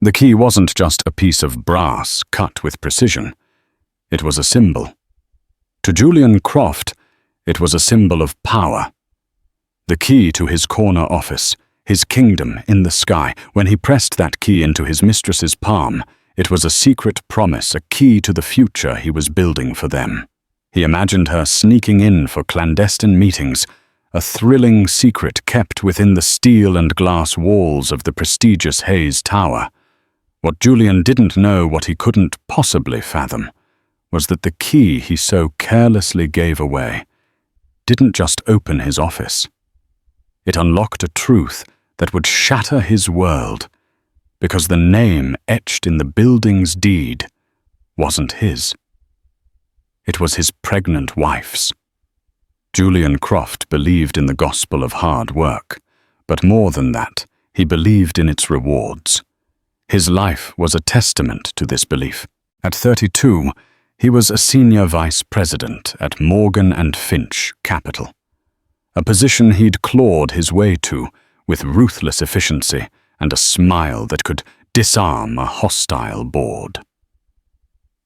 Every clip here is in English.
The key wasn't just a piece of brass cut with precision. It was a symbol. To Julian Croft, it was a symbol of power. The key to his corner office, his kingdom in the sky. When he pressed that key into his mistress's palm, it was a secret promise, a key to the future he was building for them. He imagined her sneaking in for clandestine meetings, a thrilling secret kept within the steel and glass walls of the prestigious Hayes Tower. What Julian didn't know, what he couldn't possibly fathom, was that the key he so carelessly gave away didn't just open his office. It unlocked a truth that would shatter his world, because the name etched in the building's deed wasn't his. It was his pregnant wife's. Julian Croft believed in the gospel of hard work, but more than that, he believed in its rewards. His life was a testament to this belief. At 32, he was a senior vice president at Morgan & Finch Capital, a position he'd clawed his way to with ruthless efficiency and a smile that could disarm a hostile board.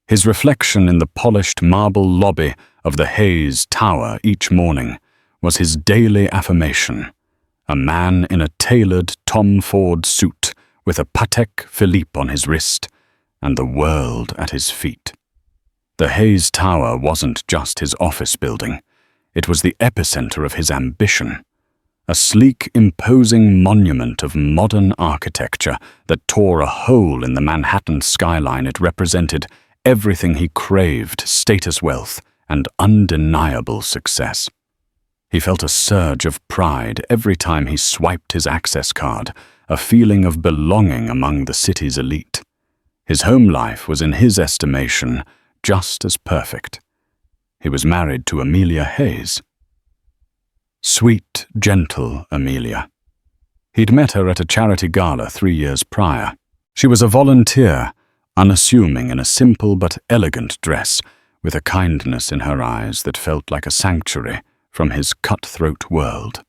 His reflection in the polished marble lobby of the Hayes Tower each morning was his daily affirmation, a man in a tailored Tom Ford suit with a Patek Philippe on his wrist and the world at his feet. The Hayes Tower wasn't just his office building, it was the epicenter of his ambition, a sleek, imposing monument of modern architecture that tore a hole in the Manhattan skyline. It represented everything he craved: status, wealth, and undeniable success. He felt a surge of pride every time he swiped his access card, a feeling of belonging among the city's elite. His home life was, in his estimation, just as perfect. He was married to Amelia Hayes. Sweet, gentle Amelia. He'd met her at a charity gala 3 years prior. She was a volunteer, unassuming in a simple but elegant dress, with a kindness in her eyes that felt like a sanctuary from his cutthroat world.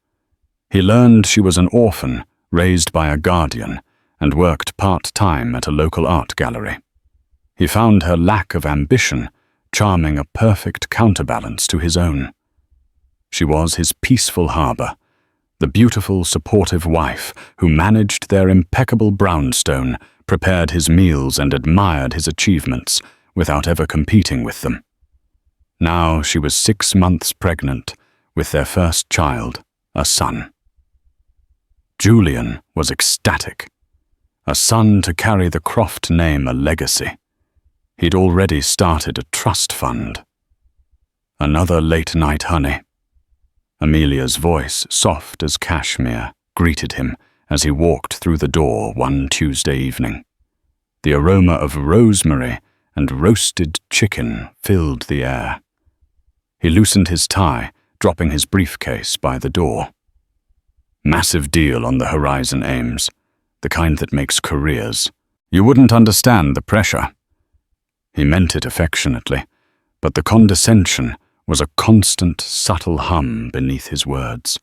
He learned she was an orphan, raised by a guardian, and worked part-time at a local art gallery. He found her lack of ambition charming, a perfect counterbalance to his own. She was his peaceful harbor, the beautiful, supportive wife who managed their impeccable brownstone, prepared his meals, and admired his achievements without ever competing with them. Now she was 6 months pregnant with their first child, a son. Julian was ecstatic. A son to carry the Croft name, a legacy. He'd already started a trust fund. Another late night, honey. Amelia's voice, soft as cashmere, greeted him as he walked through the door one Tuesday evening. The aroma of rosemary and roasted chicken filled the air. He loosened his tie, dropping his briefcase by the door. Massive deal on the horizon, Ames, the kind that makes careers. You wouldn't understand the pressure. He meant it affectionately, but the condescension was a constant, subtle hum beneath his words.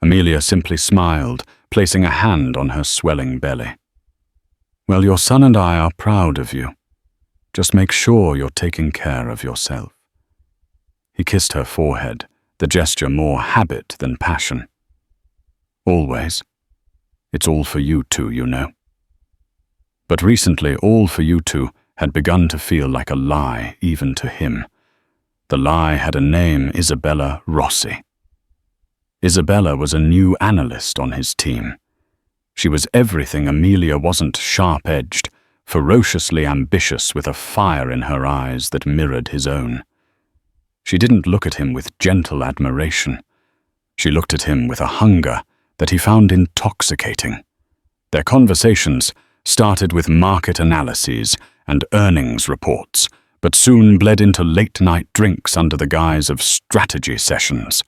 Amelia simply smiled, placing a hand on her swelling belly. Well, your son and I are proud of you. Just make sure you're taking care of yourself. He kissed her forehead, the gesture more habit than passion. Always. It's all for you two, you know. But recently, all for you two had begun to feel like a lie, even to him. The lie had a name: Isabella Rossi. Isabella was a new analyst on his team. She was everything Amelia wasn't: sharp-edged, ferociously ambitious, with a fire in her eyes that mirrored his own. She didn't look at him with gentle admiration. She looked at him with a hunger that he found intoxicating. Their conversations started with market analyses and earnings reports, but soon bled into late-night drinks under the guise of strategy sessions.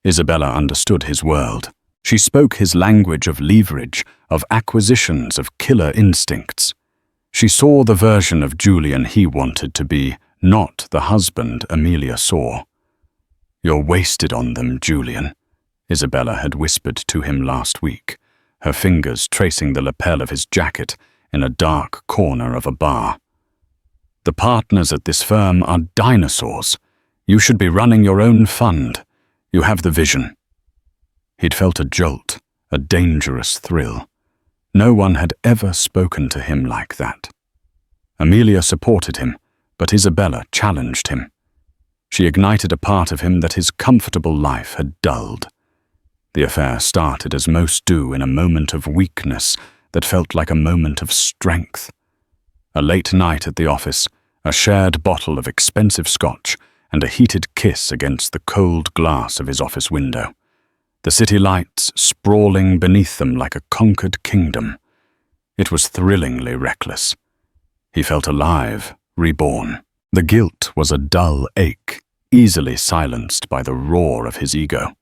Isabella understood his world. She spoke his language of leverage, of acquisitions, of killer instincts. She saw the version of Julian he wanted to be, not the husband Amelia saw. "You're wasted on them, Julian," Isabella had whispered to him last week, her fingers tracing the lapel of his jacket in a dark corner of a bar. "The partners at this firm are dinosaurs. You should be running your own fund. You have the vision." He'd felt a jolt, a dangerous thrill. No one had ever spoken to him like that. Amelia supported him, but Isabella challenged him. She ignited a part of him that his comfortable life had dulled. The affair started as most do, in a moment of weakness that felt like a moment of strength. A late night at the office, a shared bottle of expensive scotch, and a heated kiss against the cold glass of his office window. The city lights sprawling beneath them like a conquered kingdom. It was thrillingly reckless. He felt alive, reborn. The guilt was a dull ache, easily silenced by the roar of his ego.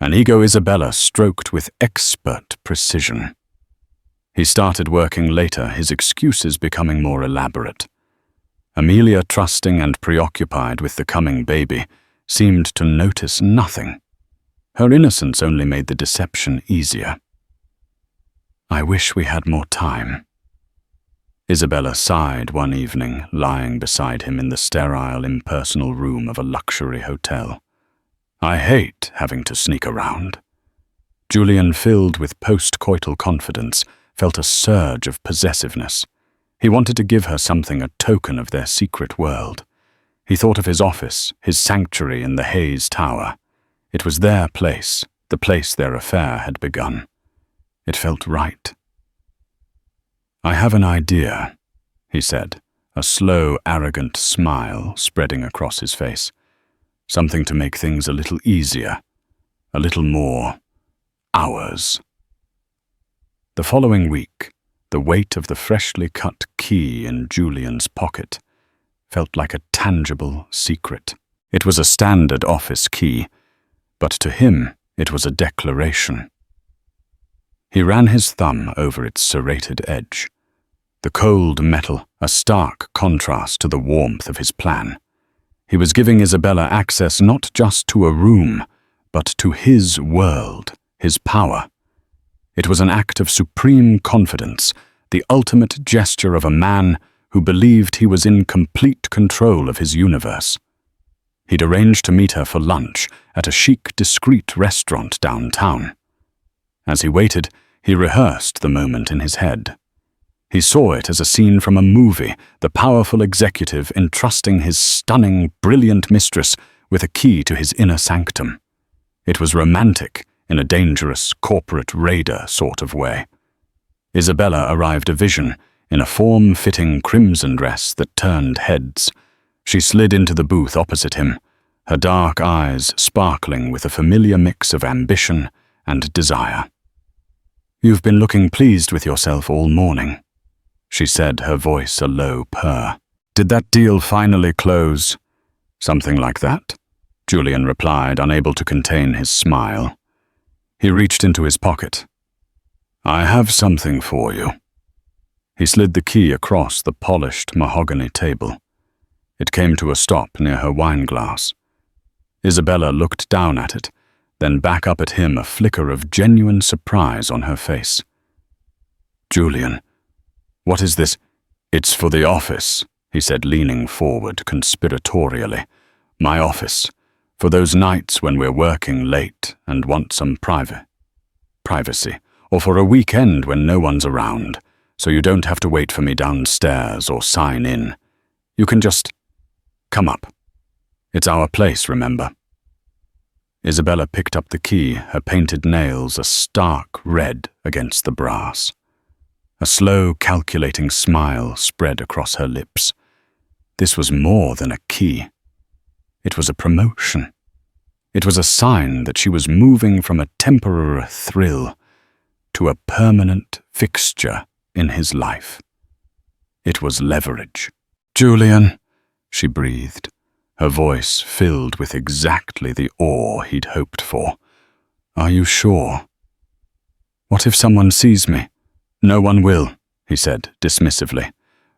An ego Isabella stroked with expert precision. He started working later, his excuses becoming more elaborate. Amelia, trusting and preoccupied with the coming baby, seemed to notice nothing. Her innocence only made the deception easier. "I wish we had more time." Isabella sighed one evening, lying beside him in the sterile, impersonal room of a luxury hotel. "I hate having to sneak around." Julian, filled with post-coital confidence, felt a surge of possessiveness. He wanted to give her something, a token of their secret world. He thought of his office, his sanctuary in the Hayes Tower. It was their place, the place their affair had begun. It felt right. "I have an idea," he said, a slow, arrogant smile spreading across his face. "Something to make things a little easier, a little more ours." The following week, the weight of the freshly cut key in Julian's pocket felt like a tangible secret. It was a standard office key, but to him it was a declaration. He ran his thumb over its serrated edge. The cold metal, a stark contrast to the warmth of his plan. He was giving Isabella access not just to a room, but to his world, his power. It was an act of supreme confidence, the ultimate gesture of a man who believed he was in complete control of his universe. He'd arranged to meet her for lunch at a chic, discreet restaurant downtown. As he waited, he rehearsed the moment in his head. He saw it as a scene from a movie, the powerful executive entrusting his stunning, brilliant mistress with a key to his inner sanctum. It was romantic in a dangerous corporate raider sort of way. Isabella arrived a vision in a form-fitting crimson dress that turned heads. She slid into the booth opposite him, her dark eyes sparkling with a familiar mix of ambition and desire. "You've been looking pleased with yourself all morning," she said, her voice a low purr. "Did that deal finally close?" "Something like that," Julian replied, unable to contain his smile. He reached into his pocket. "I have something for you." He slid the key across the polished mahogany table. It came to a stop near her wine glass. Isabella looked down at it, then back up at him, a flicker of genuine surprise on her face. "Julian, what is this?" "It's for the office," he said, leaning forward conspiratorially. "My office. For those nights when we're working late and want some privacy, or for a weekend when no one's around, so you don't have to wait for me downstairs or sign in. You can just come up. It's our place, remember?" Isabella picked up the key, her painted nails a stark red against the brass. A slow, calculating smile spread across her lips. This was more than a key. It was a promotion. It was a sign that she was moving from a temporary thrill to a permanent fixture in his life. It was leverage. "Julian," she breathed, her voice filled with exactly the awe he'd hoped for. "Are you sure?" "What if someone sees me?" "No one will," he said dismissively.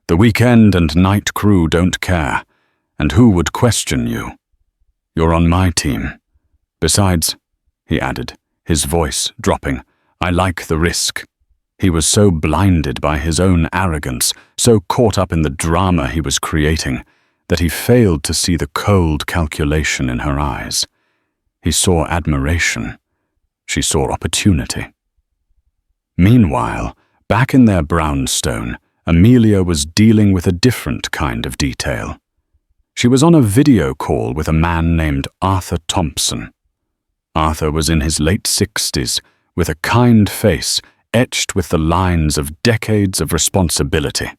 "The weekend and night crew don't care, and who would question you? You're on my team. Besides," he added, his voice dropping, "I like the risk." He was so blinded by his own arrogance, so caught up in the drama he was creating, that he failed to see the cold calculation in her eyes. He saw admiration. She saw opportunity. Meanwhile, back in their brownstone, Amelia was dealing with a different kind of detail. She was on a video call with a man named Arthur Thompson. Arthur was in his late 60s, with a kind face etched with the lines of decades of responsibility.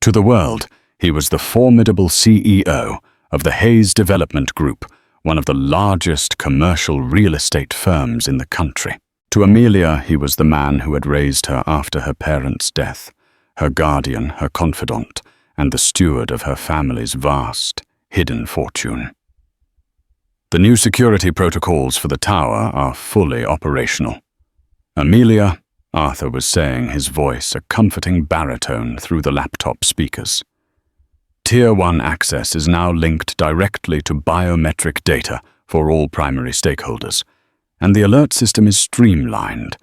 To the world, he was the formidable CEO of the Hayes Development Group, one of the largest commercial real estate firms in the country. To Amelia, he was the man who had raised her after her parents' death, her guardian, her confidant, and the steward of her family's vast, hidden fortune. The new security protocols for the tower are fully operational. Amelia, Arthur was saying, his voice a comforting baritone through the laptop speakers. Tier 1 access is now linked directly to biometric data for all primary stakeholders, and the alert system is streamlined.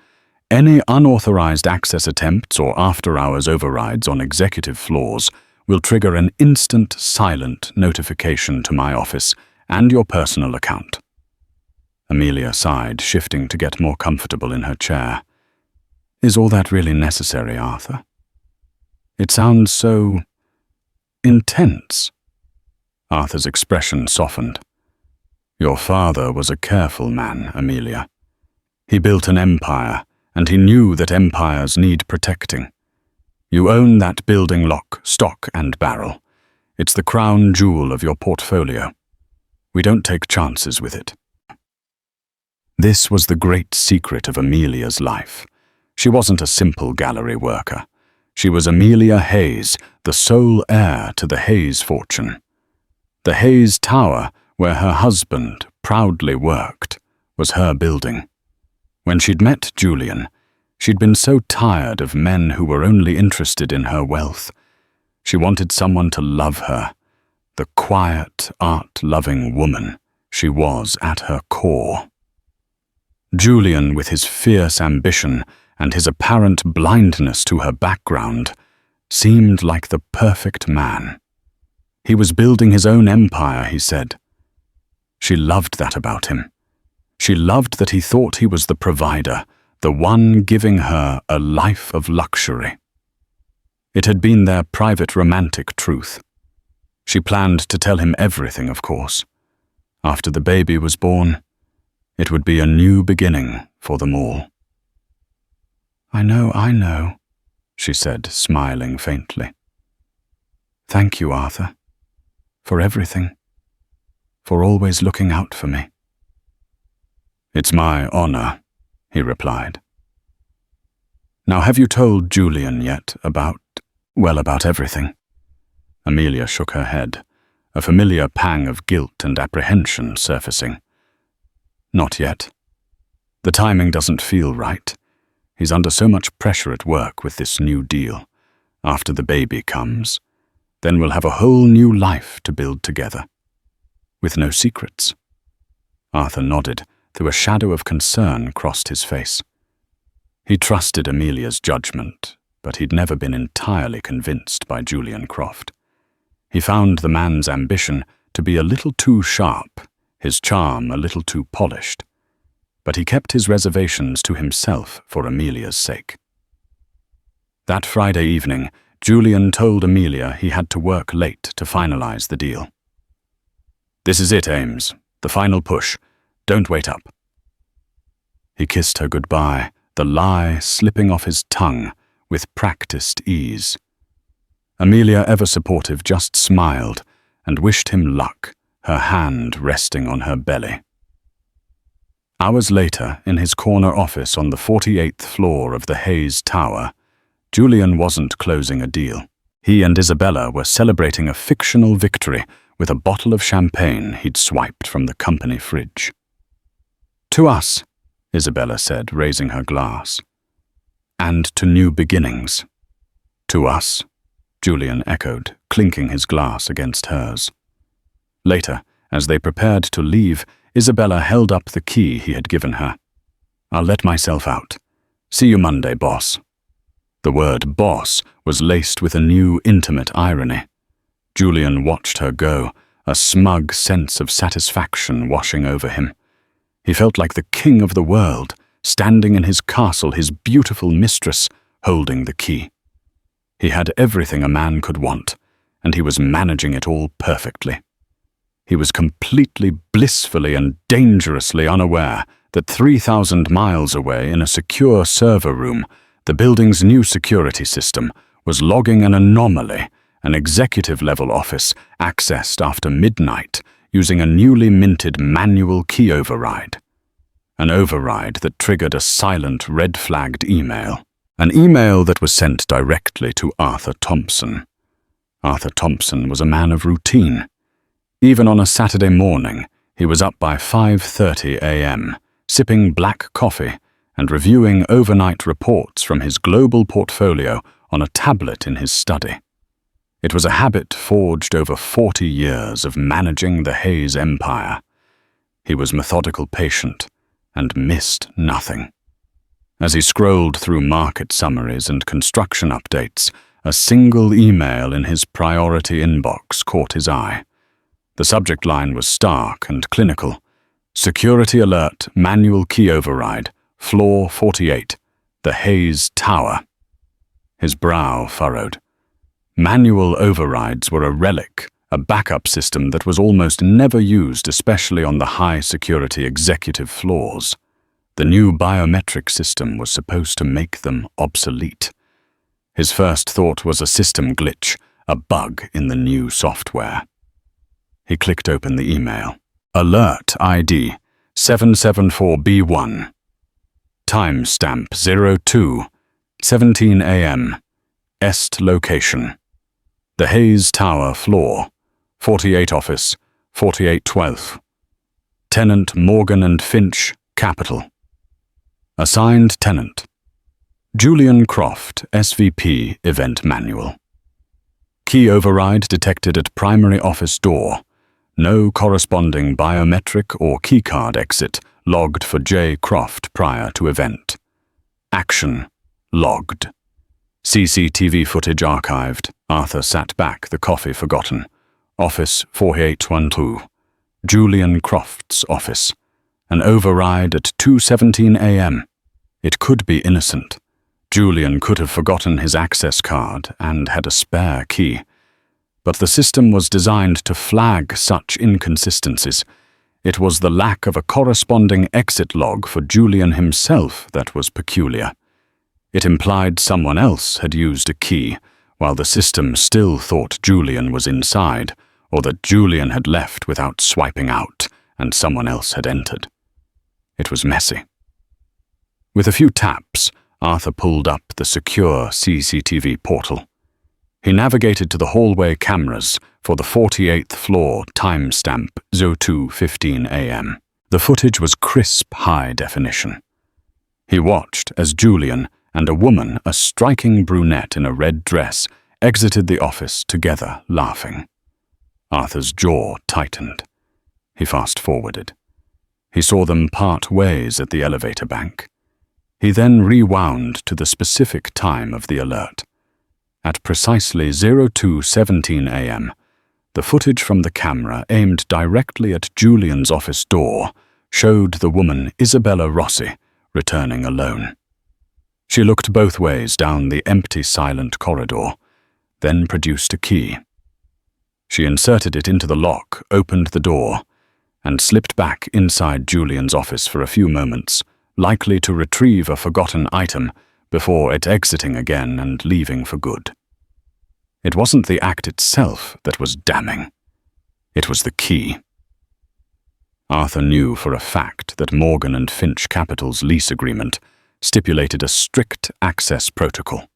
Any unauthorized access attempts or after-hours overrides on executive floors will trigger an instant silent notification to my office and your personal account. Amelia sighed, shifting to get more comfortable in her chair. Is all that really necessary, Arthur? It sounds so intense. Arthur's expression softened. Your father was a careful man, Amelia. He built an empire, and he knew that empires need protecting. You own that building lock, stock, and barrel. It's the crown jewel of your portfolio. We don't take chances with it. This was the great secret of Amelia's life. She wasn't a simple gallery worker. She was Amelia Hayes, the sole heir to the Hayes fortune. The Hayes Tower, where her husband proudly worked, was her building. When she'd met Julian, she'd been so tired of men who were only interested in her wealth. She wanted someone to love her, the quiet, art-loving woman she was at her core. Julian, with his fierce ambition and his apparent blindness to her background, seemed like the perfect man. He was building his own empire, he said. She loved that about him. She loved that he thought he was the provider, the one giving her a life of luxury. It had been their private romantic truth. She planned to tell him everything, of course. After the baby was born, it would be a new beginning for them all. I know, she said, smiling faintly. Thank you, Arthur, for everything, for always looking out for me. It's my honor, he replied. Now, have you told Julian yet about everything? Amelia shook her head, a familiar pang of guilt and apprehension surfacing. Not yet. The timing doesn't feel right. He's under so much pressure at work with this new deal. After the baby comes, then we'll have a whole new life to build together. With no secrets. Arthur nodded, though a shadow of concern crossed his face. He trusted Amelia's judgment, but he'd never been entirely convinced by Julian Croft. He found the man's ambition to be a little too sharp, his charm a little too polished, but he kept his reservations to himself for Amelia's sake. That Friday evening, Julian told Amelia he had to work late to finalize the deal. This is it, Ames. The final push. Don't wait up. He kissed her goodbye, the lie slipping off his tongue with practiced ease. Amelia, ever supportive, just smiled and wished him luck, her hand resting on her belly. Hours later, in his corner office on the 48th floor of the Hayes Tower, Julian wasn't closing a deal. He and Isabella were celebrating a fictional victory with a bottle of champagne he'd swiped from the company fridge. To us, Isabella said, raising her glass. And to new beginnings. To us, Julian echoed, clinking his glass against hers. Later, as they prepared to leave, Isabella held up the key he had given her. I'll let myself out. See you Monday, boss. The word boss was laced with a new intimate irony. Julian watched her go, a smug sense of satisfaction washing over him. He felt like the king of the world, standing in his castle, his beautiful mistress, holding the key. He had everything a man could want, and he was managing it all perfectly. He was completely, blissfully, and dangerously unaware that 3,000 miles away in a secure server room, the building's new security system was logging an anomaly, an executive-level office accessed after midnight using a newly minted manual key override. An override that triggered a silent red-flagged email. An email that was sent directly to Arthur Thompson. Arthur Thompson was a man of routine. Even on a Saturday morning, he was up by 5:30 a.m., sipping black coffee and reviewing overnight reports from his global portfolio on a tablet in his study. It was a habit forged over 40 years of managing the Hayes empire. He was methodical, patient, and missed nothing. As he scrolled through market summaries and construction updates, a single email in his priority inbox caught his eye. The subject line was stark and clinical. Security alert, manual key override, floor 48, the Hayes Tower. His brow furrowed. Manual overrides were a relic, a backup system that was almost never used, especially on the high-security executive floors. The new biometric system was supposed to make them obsolete. His first thought was a system glitch, a bug in the new software. He clicked open the email. Alert ID 774B1. Timestamp 02:17 a.m. Est location. The Hayes Tower floor, 48 office, 4812. Tenant Morgan and Finch, Capital. Assigned tenant. Julian Croft, SVP, Event Manual. Key override detected at primary office door. No corresponding biometric or keycard exit logged for J. Croft prior to event. Action logged. CCTV footage archived. Arthur sat back, the coffee forgotten. Office 4812. Julian Croft's office. An override at 2:17 a.m. It could be innocent. Julian could have forgotten his access card and had a spare key. But the system was designed to flag such inconsistencies. It was the lack of a corresponding exit log for Julian himself that was peculiar. It implied someone else had used a key, while the system still thought Julian was inside, or that Julian had left without swiping out and someone else had entered. It was messy. With a few taps, Arthur pulled up the secure CCTV portal. He navigated to the hallway cameras for the 48th floor timestamp 02:15 a.m. The footage was crisp high definition. He watched as Julian and a woman, a striking brunette in a red dress, exited the office together, laughing. Arthur's jaw tightened. He fast-forwarded. He saw them part ways at the elevator bank. He then rewound to the specific time of the alert. At precisely 02:17 a.m., the footage from the camera aimed directly at Julian's office door showed the woman Isabella Rossi returning alone. She looked both ways down the empty, silent corridor, then produced a key. She inserted it into the lock, opened the door, and slipped back inside Julian's office for a few moments, likely to retrieve a forgotten item before it exiting again and leaving for good. It wasn't the act itself that was damning. It was the key. Arthur knew for a fact that Morgan and Finch Capital's lease agreement stipulated a strict access protocol.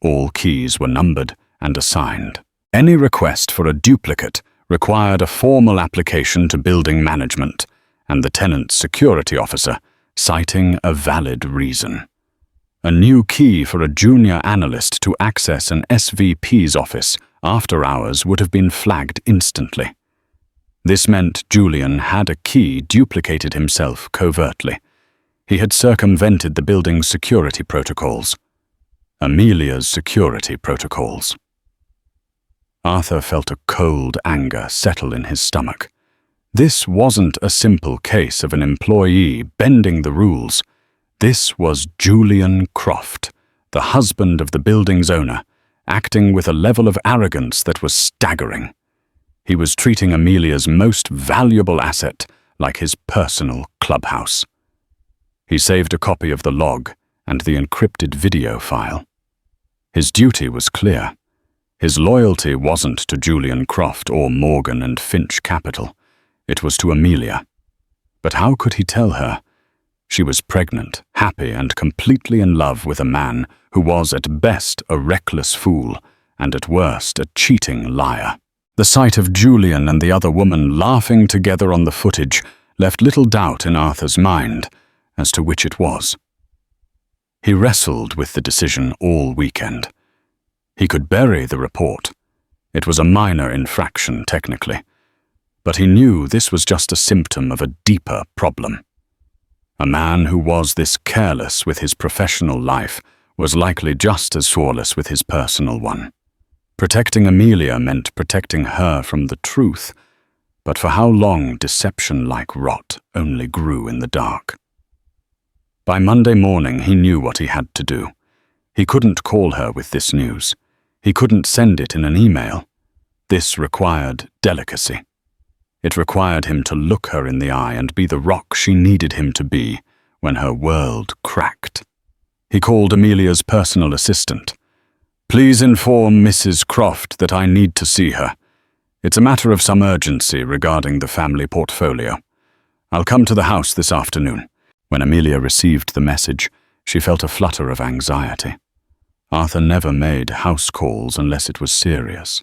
All keys were numbered and assigned. Any request for a duplicate required a formal application to building management and the tenant's security officer, citing a valid reason. A new key for a junior analyst to access an SVP's office after hours would have been flagged instantly. This meant Julian had a key duplicated himself covertly. He had circumvented the building's security protocols. Amelia's security protocols. Arthur felt a cold anger settle in his stomach. This wasn't a simple case of an employee bending the rules. This was Julian Croft, the husband of the building's owner, acting with a level of arrogance that was staggering. He was treating Amelia's most valuable asset like his personal clubhouse. He saved a copy of the log and the encrypted video file. His duty was clear. His loyalty wasn't to Julian Croft or Morgan and Finch Capital. It was to Amelia. But how could he tell her? She was pregnant, happy, and completely in love with a man who was at best a reckless fool and at worst a cheating liar. The sight of Julian and the other woman laughing together on the footage left little doubt in Arthur's mind as to which it was. He wrestled with the decision all weekend. He could bury the report. It was a minor infraction, technically. But he knew this was just a symptom of a deeper problem. A man who was this careless with his professional life was likely just as flawless with his personal one. Protecting Amelia meant protecting her from the truth, but for how long deception like rot only grew in the dark. By Monday morning he knew what he had to do. He couldn't call her with this news. He couldn't send it in an email. This required delicacy. It required him to look her in the eye and be the rock she needed him to be when her world cracked. He called Amelia's personal assistant. "Please inform Mrs. Croft that I need to see her. It's a matter of some urgency regarding the family portfolio. I'll come to the house this afternoon." When Amelia received the message, she felt a flutter of anxiety. Arthur never made house calls unless it was serious.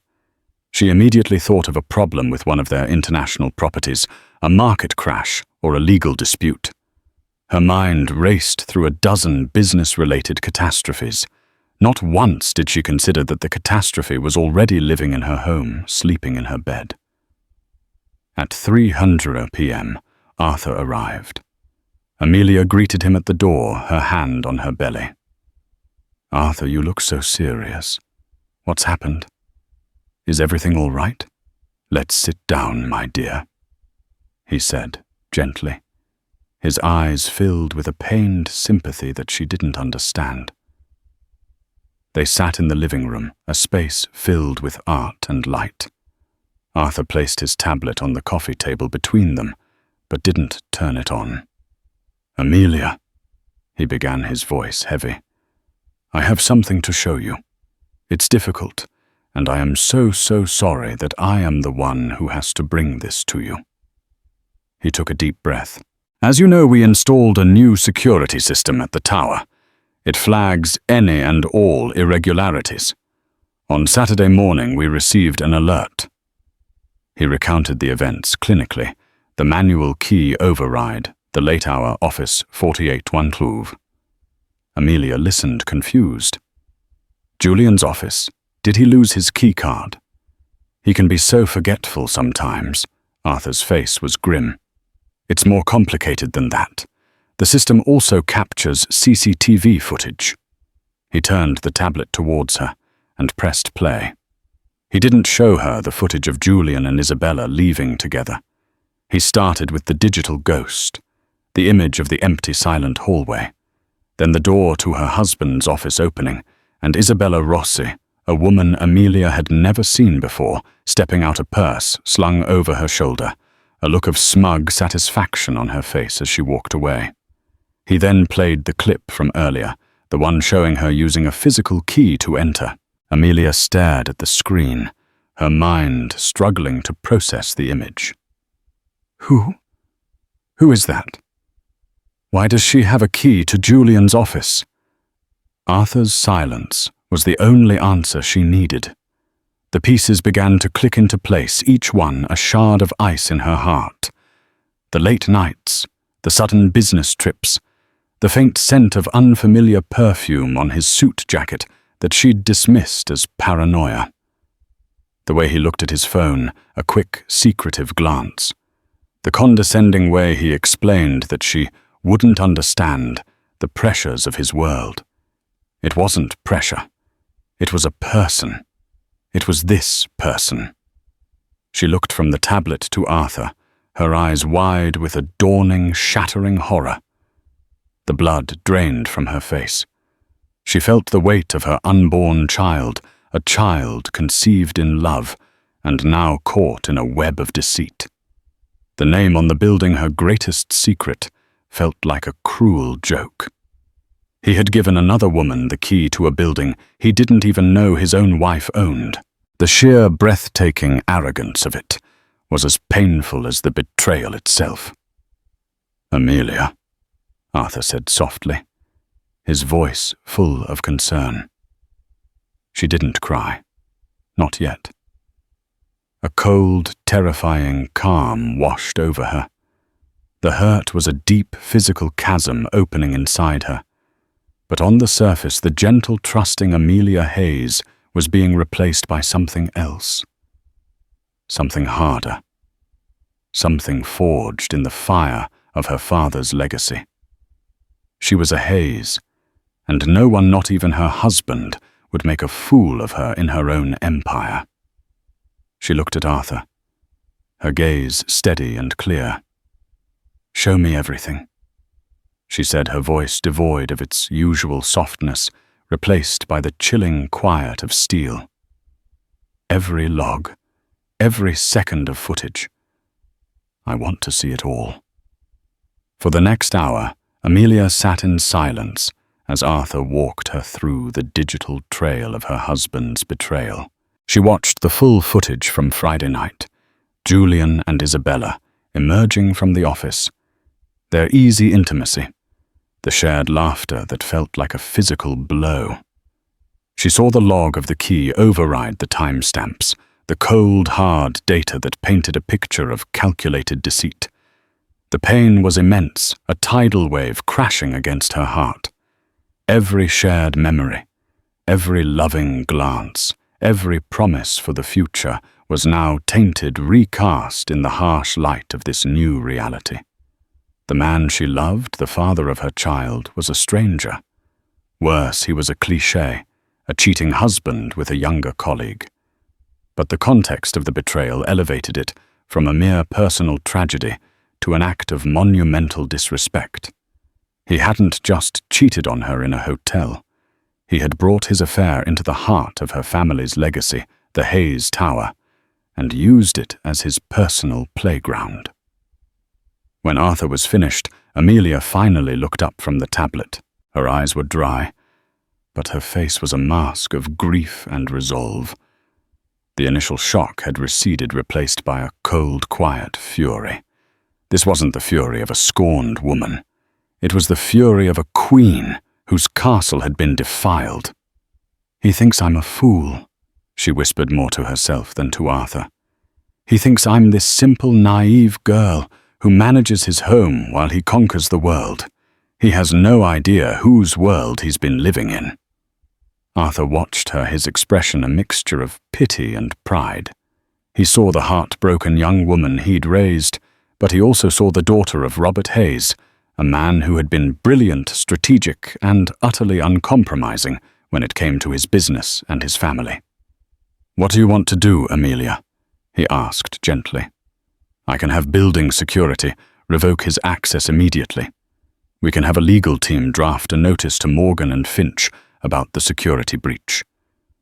She immediately thought of a problem with one of their international properties, a market crash or a legal dispute. Her mind raced through a dozen business-related catastrophes. Not once did she consider that the catastrophe was already living in her home, sleeping in her bed. At 3:00 p.m., Arthur arrived. Amelia greeted him at the door, her hand on her belly. "Arthur, you look so serious. What's happened? Is everything all right? Let's sit down, my dear," he said, gently. His eyes filled with a pained sympathy that she didn't understand. They sat in the living room, a space filled with art and light. Arthur placed his tablet on the coffee table between them, but didn't turn it on. "Amelia," he began, his voice heavy, "I have something to show you. It's difficult, and I am so sorry that I am the one who has to bring this to you." He took a deep breath. "As you know, we installed a new security system at the tower. It flags any and all irregularities. On Saturday morning, we received an alert." He recounted the events clinically, the manual key override, the late-hour Office 4812. Amelia listened, confused. Julian's office. Did he lose his key card? He can be so forgetful sometimes. Arthur's face was grim. It's more complicated than that. The system also captures CCTV footage. He turned the tablet towards her and pressed play. He didn't show her the footage of Julian and Isabella leaving together. He started with the digital ghost, the image of the empty, silent hallway, then the door to her husband's office opening, and Isabella Rossi, a woman Amelia had never seen before, stepping out a purse slung over her shoulder, a look of smug satisfaction on her face as she walked away. He then played the clip from earlier, the one showing her using a physical key to enter. Amelia stared at the screen, her mind struggling to process the image. Who? Who is that? Why does she have a key to Julian's office? Arthur's silence was the only answer she needed. The pieces began to click into place, each one a shard of ice in her heart. The late nights, the sudden business trips, the faint scent of unfamiliar perfume on his suit jacket that she'd dismissed as paranoia. The way he looked at his phone, a quick, secretive glance. The condescending way he explained that she wouldn't understand the pressures of his world. It wasn't pressure. It was a person. It was this person. She looked from the tablet to Arthur, her eyes wide with a dawning, shattering horror. The blood drained from her face. She felt the weight of her unborn child, a child conceived in love, and now caught in a web of deceit. The name on the building, her greatest secret, felt like a cruel joke. He had given another woman the key to a building he didn't even know his own wife owned. The sheer breathtaking arrogance of it was as painful as the betrayal itself. "Amelia," Arthur said softly, his voice full of concern. She didn't cry. Not yet. A cold, terrifying calm washed over her. The hurt was a deep physical chasm opening inside her. But on the surface, the gentle, trusting Amelia Hayes was being replaced by something else. Something harder. Something forged in the fire of her father's legacy. She was a Hayes, and no one, not even her husband, would make a fool of her in her own empire. She looked at Arthur, her gaze steady and clear. "Show me everything," she said, her voice devoid of its usual softness, replaced by the chilling quiet of steel. "Every log, every second of footage. I want to see it all." For the next hour, Amelia sat in silence as Arthur walked her through the digital trail of her husband's betrayal. She watched the full footage from Friday night, Julian and Isabella emerging from the office, their easy intimacy, the shared laughter that felt like a physical blow. She saw the log of the key override the timestamps, the cold, hard data that painted a picture of calculated deceit. The pain was immense, a tidal wave crashing against her heart. Every shared memory, every loving glance, every promise for the future was now tainted, recast in the harsh light of this new reality. The man she loved, the father of her child, was a stranger. Worse, he was a cliché, a cheating husband with a younger colleague. But the context of the betrayal elevated it from a mere personal tragedy to an act of monumental disrespect. He hadn't just cheated on her in a hotel. He had brought his affair into the heart of her family's legacy, the Hayes Tower, and used it as his personal playground. When Arthur was finished, Amelia finally looked up from the tablet. Her eyes were dry, but her face was a mask of grief and resolve. The initial shock had receded, replaced by a cold, quiet fury. This wasn't the fury of a scorned woman. It was the fury of a queen whose castle had been defiled. "He thinks I'm a fool," she whispered more to herself than to Arthur. "He thinks I'm this simple, naive girl who manages his home while he conquers the world. He has no idea whose world he's been living in." Arthur watched her, his expression a mixture of pity and pride. He saw the heartbroken young woman he'd raised, but he also saw the daughter of Robert Hayes, a man who had been brilliant, strategic, and utterly uncompromising when it came to his business and his family. "What do you want to do, Amelia?" he asked gently. "I can have building security, revoke his access immediately. We can have a legal team draft a notice to Morgan and Finch about the security breach.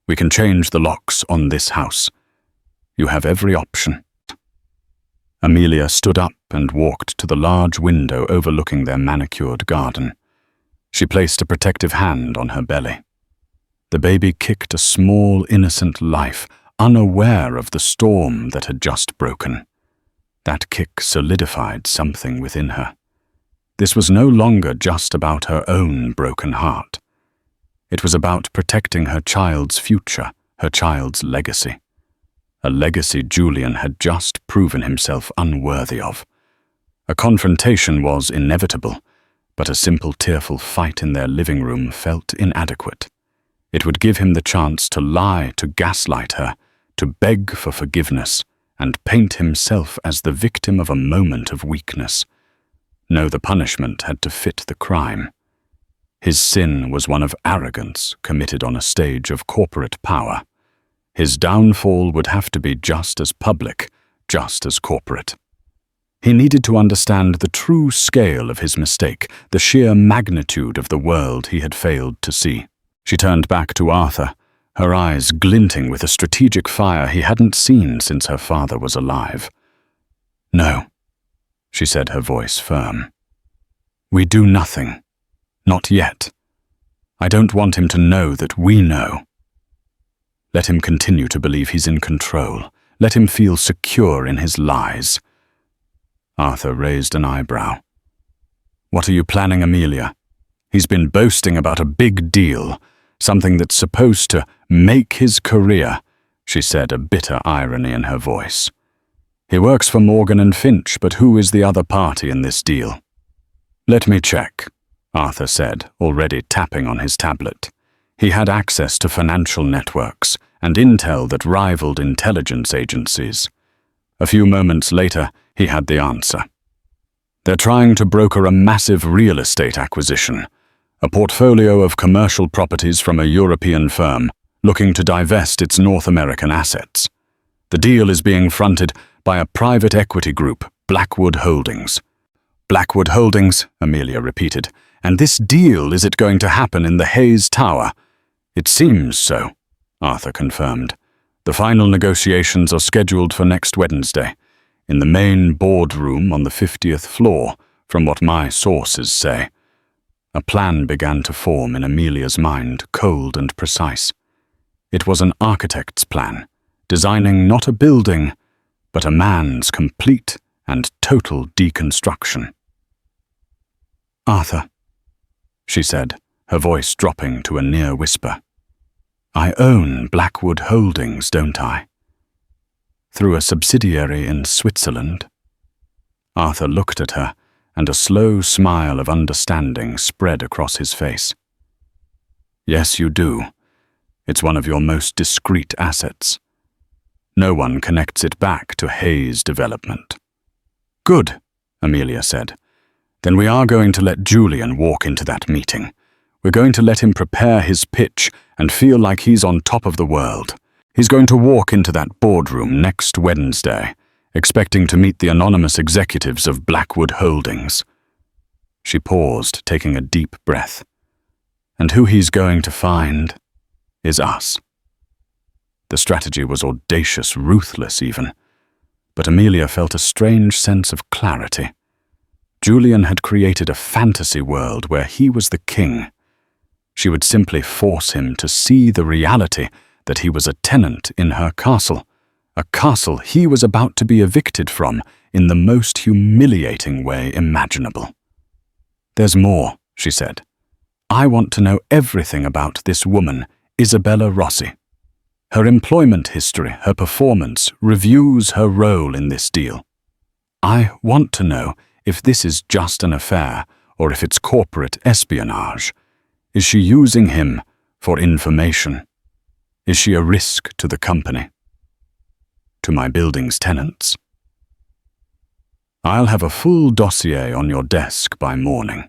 We can change the locks on this house. You have every option." Amelia stood up and walked to the large window overlooking their manicured garden. She placed a protective hand on her belly. The baby kicked a small, innocent life, unaware of the storm that had just broken. That kick solidified something within her. This was no longer just about her own broken heart. It was about protecting her child's future, her child's legacy. A legacy Julian had just proven himself unworthy of. A confrontation was inevitable, but a simple, tearful fight in their living room felt inadequate. It would give him the chance to lie, to gaslight her, to beg for forgiveness, and paint himself as the victim of a moment of weakness. No, the punishment had to fit the crime. His sin was one of arrogance committed on a stage of corporate power. His downfall would have to be just as public, just as corporate. He needed to understand the true scale of his mistake, the sheer magnitude of the world he had failed to see. She turned back to Arthur, her eyes glinting with a strategic fire he hadn't seen since her father was alive. "No," she said, her voice firm. "We do nothing. Not yet. I don't want him to know that we know. Let him continue to believe he's in control. Let him feel secure in his lies." Arthur raised an eyebrow. "What are you planning, Amelia? He's been boasting about a big deal, something that's supposed to make his career," she said, a bitter irony in her voice. "He works for Morgan and Finch, but who is the other party in this deal?" "Let me check," Arthur said, already tapping on his tablet. He had access to financial networks and intel that rivaled intelligence agencies. A few moments later, he had the answer. "They're trying to broker a massive real estate acquisition, a portfolio of commercial properties from a European firm looking to divest its North American assets. The deal is being fronted by a private equity group, Blackwood Holdings." "Blackwood Holdings," Amelia repeated. "And this deal, is it going to happen in the Hayes Tower?" "It seems so," Arthur confirmed. "The final negotiations are scheduled for next Wednesday, in the main boardroom on the 50th floor, from what my sources say." A plan began to form in Amelia's mind, cold and precise. It was an architect's plan, designing not a building, but a man's complete and total deconstruction. "Arthur," she said, her voice dropping to a near whisper, "I own Blackwood Holdings, don't I? Through a subsidiary in Switzerland?" Arthur looked at her, and a slow smile of understanding spread across his face. "Yes, you do. It's one of your most discreet assets. No one connects it back to Hayes development." "Good," Amelia said. "Then we are going to let Julian walk into that meeting. We're going to let him prepare his pitch and feel like he's on top of the world. He's going to walk into that boardroom next Wednesday, expecting to meet the anonymous executives of Blackwood Holdings." She paused, taking a deep breath. "And who he's going to find is us." The strategy was audacious, ruthless even, but Amelia felt a strange sense of clarity. Julian had created a fantasy world where he was the king. She would simply force him to see the reality that he was a tenant in her castle, a castle he was about to be evicted from in the most humiliating way imaginable. "There's more," she said. "I want to know everything about this woman, Isabella Rossi. Her employment history, her performance, reviews her role in this deal. I want to know if this is just an affair or if it's corporate espionage. Is she using him for information? Is she a risk to the company? To my building's tenants? I'll have a full dossier on your desk by morning,"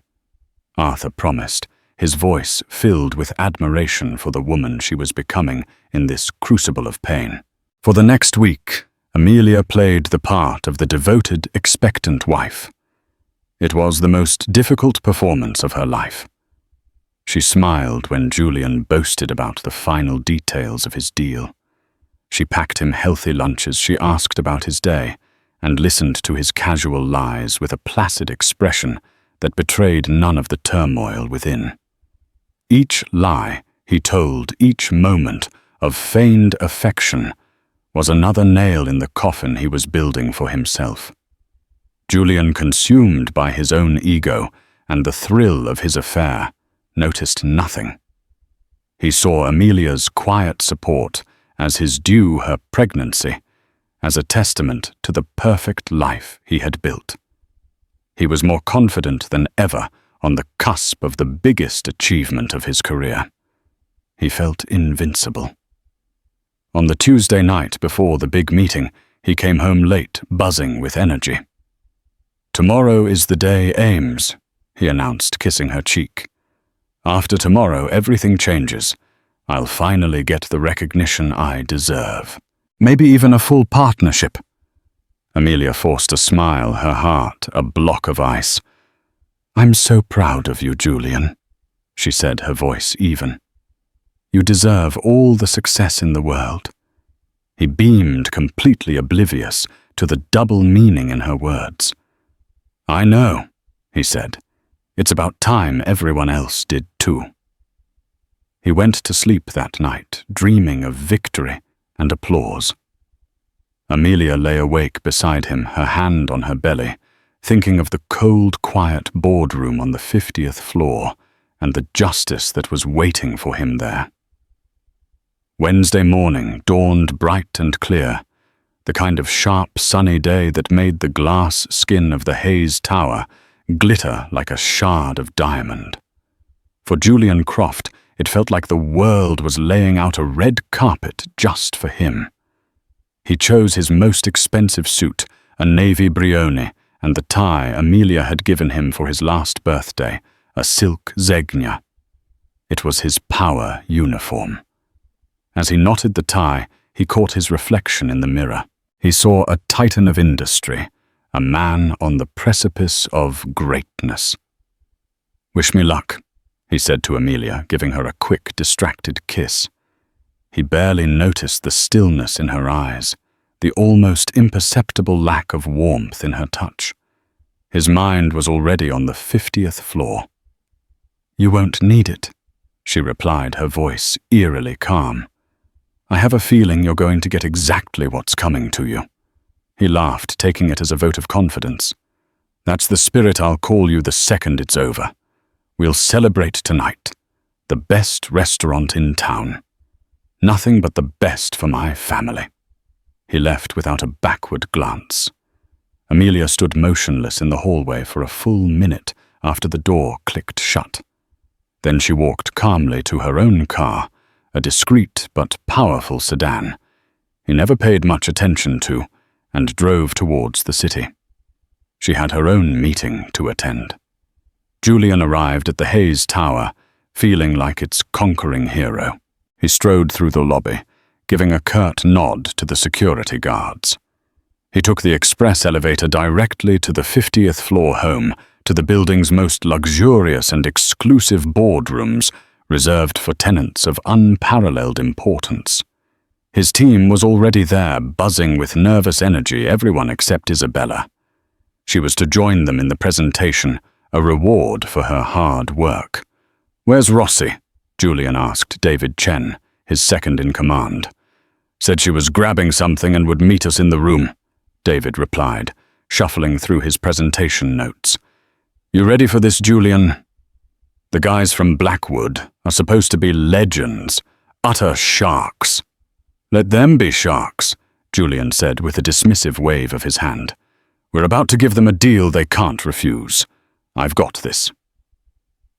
Arthur promised, his voice filled with admiration for the woman she was becoming in this crucible of pain. For the next week, Amelia played the part of the devoted, expectant wife. It was the most difficult performance of her life. She smiled when Julian boasted about the final details of his deal. She packed him healthy lunches, she asked about his day, and listened to his casual lies with a placid expression that betrayed none of the turmoil within. Each lie he told, each moment of feigned affection, was another nail in the coffin he was building for himself. Julian, consumed by his own ego and the thrill of his affair, noticed nothing. He saw Amelia's quiet support as his due, her pregnancy, as a testament to the perfect life he had built. He was more confident than ever on the cusp of the biggest achievement of his career. He felt invincible. On the Tuesday night before the big meeting, he came home late, buzzing with energy. "Tomorrow is the day, Ames," he announced, kissing her cheek. After tomorrow, everything changes. I'll finally get the recognition I deserve. Maybe even a full partnership." Amelia forced a smile, her heart a block of ice. "I'm so proud of you, Julian," she said, her voice even. "You deserve all the success in the world." He beamed, completely oblivious to the double meaning in her words. "I know," he said. "It's about time everyone else did too." He went to sleep that night, dreaming of victory and applause. Amelia lay awake beside him, her hand on her belly, thinking of the cold, quiet boardroom on the 50th floor and the justice that was waiting for him there. Wednesday morning dawned bright and clear, the kind of sharp, sunny day that made the glass skin of the Hayes Tower glitter like a shard of diamond. For Julian Croft, it felt like the world was laying out a red carpet just for him. He chose his most expensive suit, a navy brioni, and the tie Amelia had given him for his last birthday, a silk zegna. It was his power uniform. As he knotted the tie, he caught his reflection in the mirror. He saw a titan of industry, a man on the precipice of greatness. "Wish me luck," he said to Amelia, giving her a quick, distracted kiss. He barely noticed the stillness in her eyes, the almost imperceptible lack of warmth in her touch. His mind was already on the 50th floor. "You won't need it," she replied, her voice eerily calm. "I have a feeling you're going to get exactly what's coming to you." He laughed, taking it as a vote of confidence. "That's the spirit I'll call you the second it's over. We'll celebrate tonight. The best restaurant in town. Nothing but the best for my family." He left without a backward glance. Amelia stood motionless in the hallway for a full minute after the door clicked shut. Then she walked calmly to her own car, a discreet but powerful sedan he never paid much attention to, and drove towards the city. She had her own meeting to attend. Julian arrived at the Hayes Tower, feeling like its conquering hero. He strode through the lobby, giving a curt nod to the security guards. He took the express elevator directly to the 50th floor home, to the building's most luxurious and exclusive boardrooms, reserved for tenants of unparalleled importance. His team was already there, buzzing with nervous energy, everyone except Isabella. She was to join them in the presentation, a reward for her hard work. "Where's Rossi?" Julian asked David Chen, his second in command. "Said she was grabbing something and would meet us in the room," David replied, shuffling through his presentation notes. "You ready for this, Julian? The guys from Blackwood are supposed to be legends, utter sharks." "Let them be sharks," Julian said with a dismissive wave of his hand. "We're about to give them a deal they can't refuse. I've got this."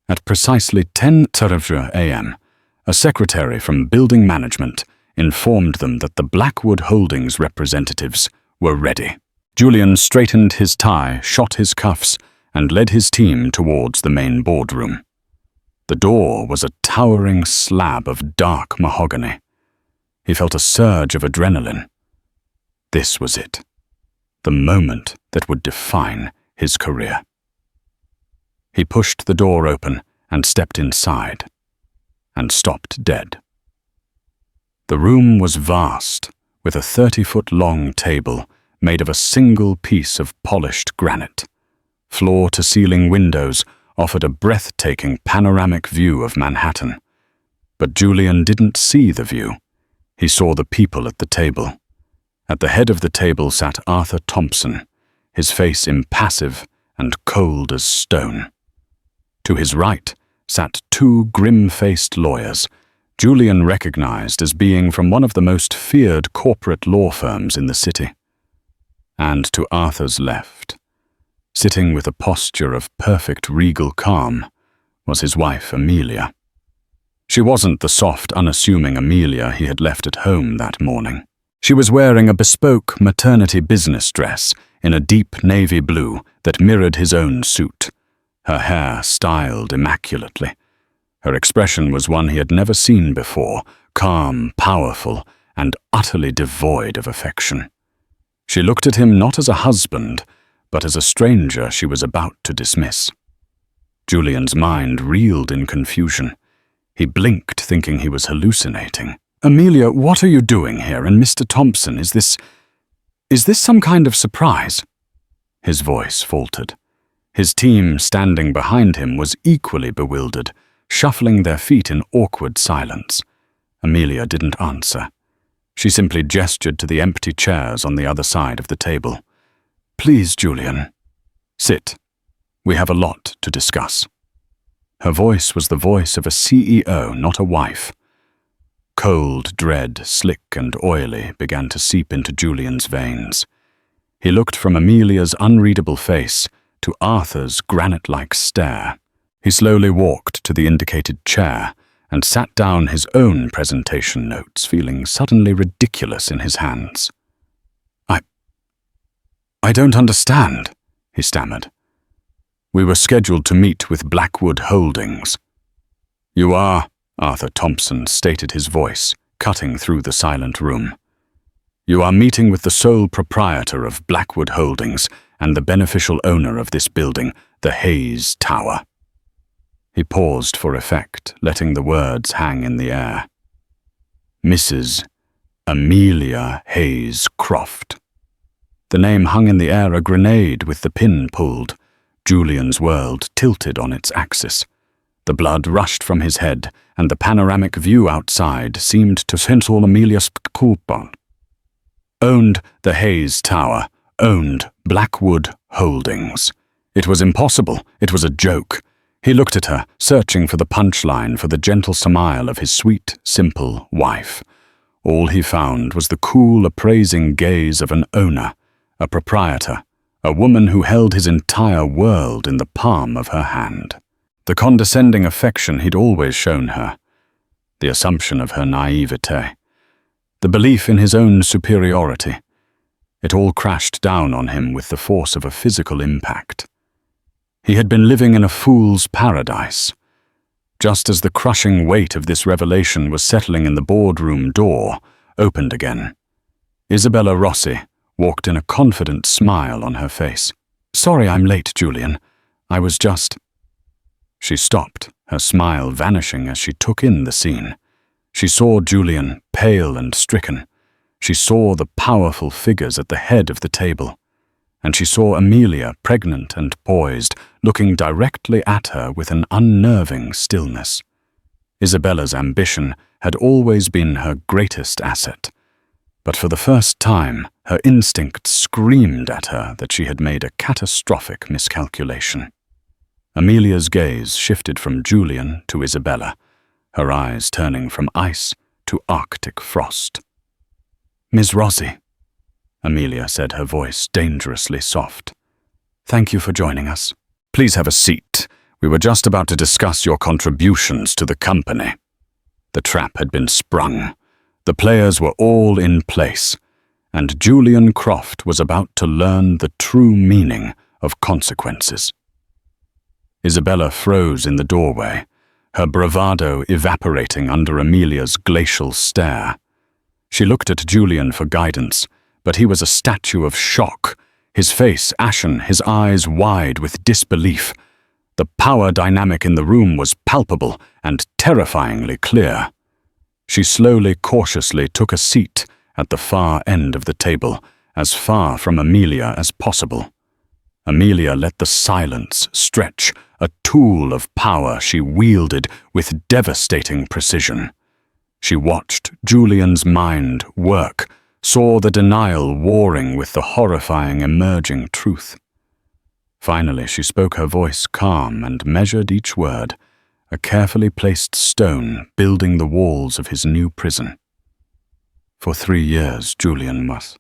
At precisely 10:30 a.m., a secretary from building management informed them that the Blackwood Holdings representatives were ready. Julian straightened his tie, shot his cuffs, and led his team towards the main boardroom. The door was a towering slab of dark mahogany. He felt a surge of adrenaline. This was it, the moment that would define his career. He pushed the door open and stepped inside, and stopped dead. The room was vast, with a 30-foot-long table made of a single piece of polished granite. Floor-to-ceiling windows offered a breathtaking panoramic view of Manhattan. But Julian didn't see the view. He saw the people at the table. At the head of the table sat Arthur Thompson, his face impassive and cold as stone. To his right sat two grim-faced lawyers, Julian recognized as being from one of the most feared corporate law firms in the city. And to Arthur's left, sitting with a posture of perfect regal calm, was his wife Amelia. She wasn't the soft, unassuming Amelia he had left at home that morning. She was wearing a bespoke maternity business dress in a deep navy blue that mirrored his own suit, her hair styled immaculately. Her expression was one he had never seen before, calm, powerful, and utterly devoid of affection. She looked at him not as a husband, but as a stranger she was about to dismiss. Julian's mind reeled in confusion. He blinked, thinking he was hallucinating. "Amelia, what are you doing here? And Mr. Thompson, is this some kind of surprise?" His voice faltered. His team standing behind him was equally bewildered, shuffling their feet in awkward silence. Amelia didn't answer. She simply gestured to the empty chairs on the other side of the table. "Please, Julian, sit. We have a lot to discuss." Her voice was the voice of a CEO, not a wife. Cold dread, slick and oily, began to seep into Julian's veins. He looked from Amelia's unreadable face to Arthur's granite-like stare. He slowly walked to the indicated chair and sat down his own presentation notes, feeling suddenly ridiculous in his hands. I don't understand," he stammered. "We were scheduled to meet with Blackwood Holdings." "You are," Arthur Thompson stated, his voice cutting through the silent room. "You are meeting with the sole proprietor of Blackwood Holdings and the beneficial owner of this building, the Hayes Tower." He paused for effect, letting the words hang in the air. "Mrs. Amelia Hayes Croft." The name hung in the air, a grenade with the pin pulled. Julian's world tilted on its axis. The blood rushed from his head, and the panoramic view outside seemed to censor Amelia's culpa. Owned the Hayes Tower, owned Blackwood Holdings. It was impossible, it was a joke. He looked at her, searching for the punchline, for the gentle smile of his sweet, simple wife. All he found was the cool, appraising gaze of an owner, a proprietor, a woman who held his entire world in the palm of her hand. The condescending affection he'd always shown her, the assumption of her naivete, the belief in his own superiority. It all crashed down on him with the force of a physical impact. He had been living in a fool's paradise. Just as the crushing weight of this revelation was settling in, the boardroom door opened again. Isabella Rossi walked in, a confident smile on her face. "Sorry I'm late, Julian. I was just—" She stopped, her smile vanishing as she took in the scene. She saw Julian, pale and stricken. She saw the powerful figures at the head of the table. And she saw Amelia, pregnant and poised, looking directly at her with an unnerving stillness. Isabella's ambition had always been her greatest asset. But for the first time, her instinct screamed at her that she had made a catastrophic miscalculation. Amelia's gaze shifted from Julian to Isabella, her eyes turning from ice to Arctic frost. "Ms. Rossi," Amelia said, her voice dangerously soft. "Thank you for joining us." "Please have a seat. We were just about to discuss your contributions to the company." The trap had been sprung. The players were all in place, and Julian Croft was about to learn the true meaning of consequences. Isabella froze in the doorway, her bravado evaporating under Amelia's glacial stare. She looked at Julian for guidance, but he was a statue of shock, his face ashen, his eyes wide with disbelief. The power dynamic in the room was palpable and terrifyingly clear. She slowly, cautiously took a seat at the far end of the table, as far from Amelia as possible. Amelia let the silence stretch, a tool of power she wielded with devastating precision. She watched Julian's mind work, saw the denial warring with the horrifying emerging truth. Finally, she spoke, her voice calm and measured each word, a carefully placed stone building the walls of his new prison. "For 3 years, Julian must.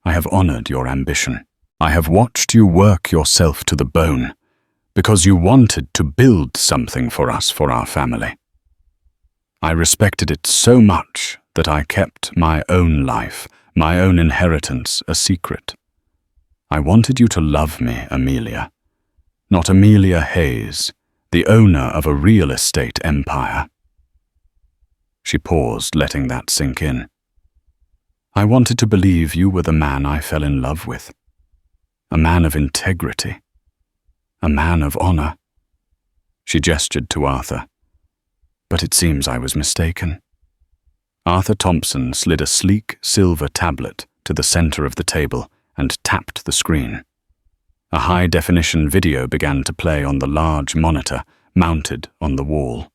I have honored your ambition. I have watched you work yourself to the bone, because you wanted to build something for us, for our family. I respected it so much that I kept my own life, my own inheritance, a secret. I wanted you to love me, Amelia. Not Amelia Hayes, the owner of a real estate empire. She paused, letting that sink in. I wanted to believe you were the man I fell in love with. A man of integrity. A man of honor. She gestured to Arthur. But it seems I was mistaken. Arthur Thompson slid a sleek silver tablet to the center of the table and tapped the screen. A high-definition video began to play on the large monitor mounted on the wall.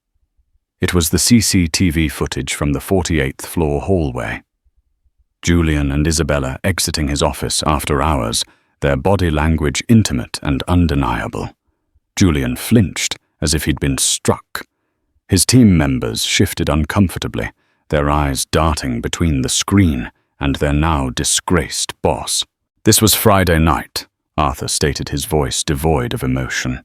It was the CCTV footage from the 48th floor hallway. Julian and Isabella exiting his office after hours, their body language intimate and undeniable. Julian flinched as if he'd been struck. His team members shifted uncomfortably, their eyes darting between the screen and their now disgraced boss. This was Friday night, Arthur stated, his voice devoid of emotion.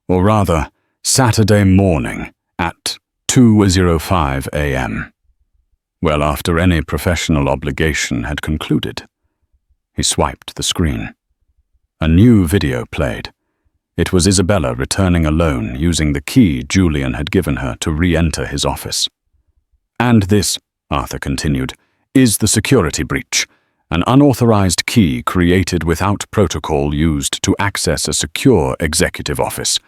Or rather, Saturday morning at 2:05 a.m. Well, after any professional obligation had concluded. He swiped the screen. A new video played. It was Isabella returning alone, using the key Julian had given her to re-enter his office. And this, Arthur continued, is the security breach, an unauthorized key created without protocol used to access a secure executive office.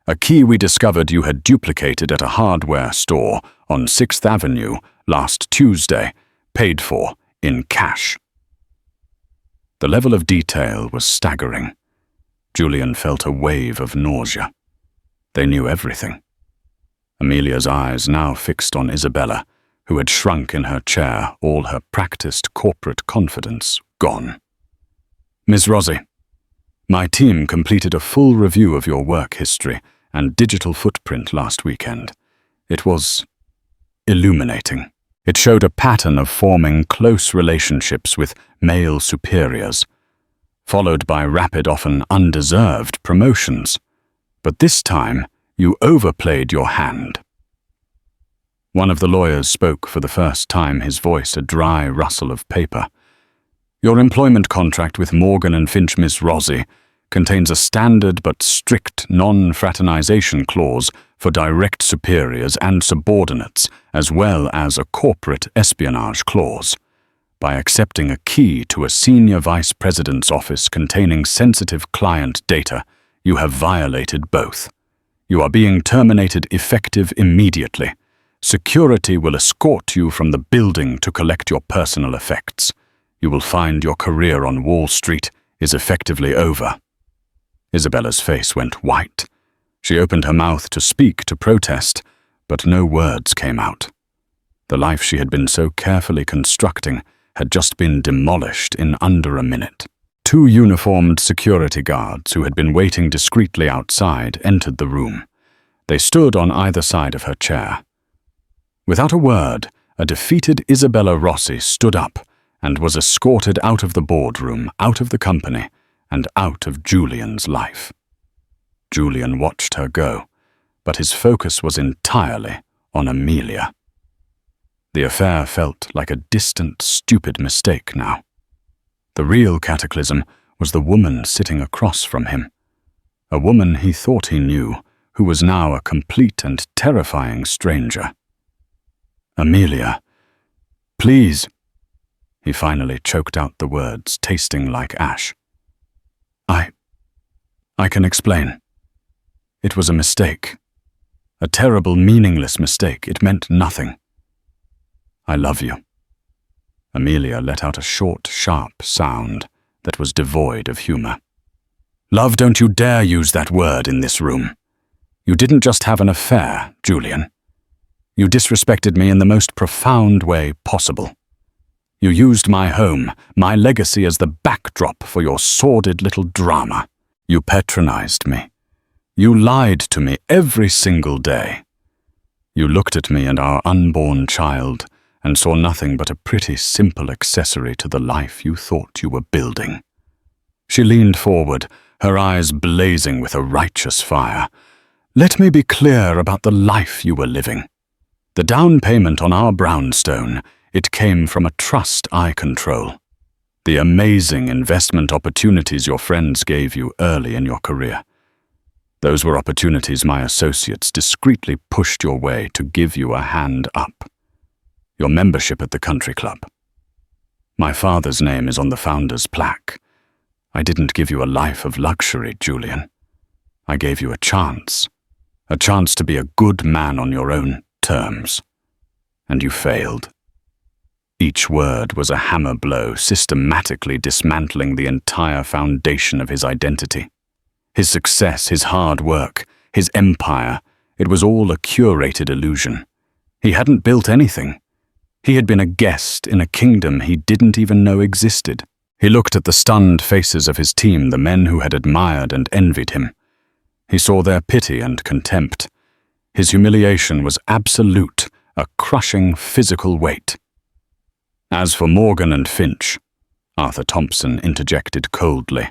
A key we discovered you had duplicated at a hardware store on 6th Avenue last Tuesday, paid for in cash. The level of detail was staggering. Julian felt a wave of nausea. They knew everything. Amelia's eyes now fixed on Isabella, who had shrunk in her chair, all her practiced corporate confidence gone. Ms. Rossi, my team completed a full review of your work history and digital footprint last weekend. It was illuminating. It showed a pattern of forming close relationships with male superiors, followed by rapid, often undeserved promotions. But this time, you overplayed your hand. One of the lawyers spoke for the first time, his voice a dry rustle of paper. Your employment contract with Morgan & Finch, Miss Rossi, contains a standard but strict non-fraternization clause for direct superiors and subordinates, as well as a corporate espionage clause. By accepting a key to a senior vice president's office containing sensitive client data, you have violated both. You are being terminated effective immediately. Security will escort you from the building to collect your personal effects. You will find your career on Wall Street is effectively over. Isabella's face went white. She opened her mouth to speak, to protest, but no words came out. The life she had been so carefully constructing had just been demolished in under a minute. Two uniformed security guards who had been waiting discreetly outside entered the room. They stood on either side of her chair. Without a word, a defeated Isabella Rossi stood up and was escorted out of the boardroom, out of the company, and out of Julian's life. Julian watched her go, but his focus was entirely on Amelia. The affair felt like a distant, stupid mistake now. The real cataclysm was the woman sitting across from him, a woman he thought he knew, who was now a complete and terrifying stranger. Amelia, please. He finally choked out the words, tasting like ash. I can explain. It was a mistake. A terrible, meaningless mistake. It meant nothing. I love you. Amelia let out a short, sharp sound that was devoid of humor. Love, don't you dare use that word in this room. You didn't just have an affair, Julian. You disrespected me in the most profound way possible. You used my home, my legacy as the backdrop for your sordid little drama. You patronized me. You lied to me every single day. You looked at me and our unborn child and saw nothing but a pretty simple accessory to the life you thought you were building. She leaned forward, her eyes blazing with a righteous fire. Let me be clear about the life you were living. The down payment on our brownstone, it came from a trust I control. The amazing investment opportunities your friends gave you early in your career. Those were opportunities my associates discreetly pushed your way to give you a hand up. Your membership at the country club. My father's name is on the founder's plaque. I didn't give you a life of luxury, Julian. I gave you a chance to be a good man on your own terms. And you failed. Each word was a hammer blow, systematically dismantling the entire foundation of his identity. His success, his hard work, his empire, it was all a curated illusion. He hadn't built anything. He had been a guest in a kingdom he didn't even know existed. He looked at the stunned faces of his team, the men who had admired and envied him. He saw their pity and contempt. His humiliation was absolute, a crushing physical weight. As for Morgan and Finch, Arthur Thompson interjected coldly,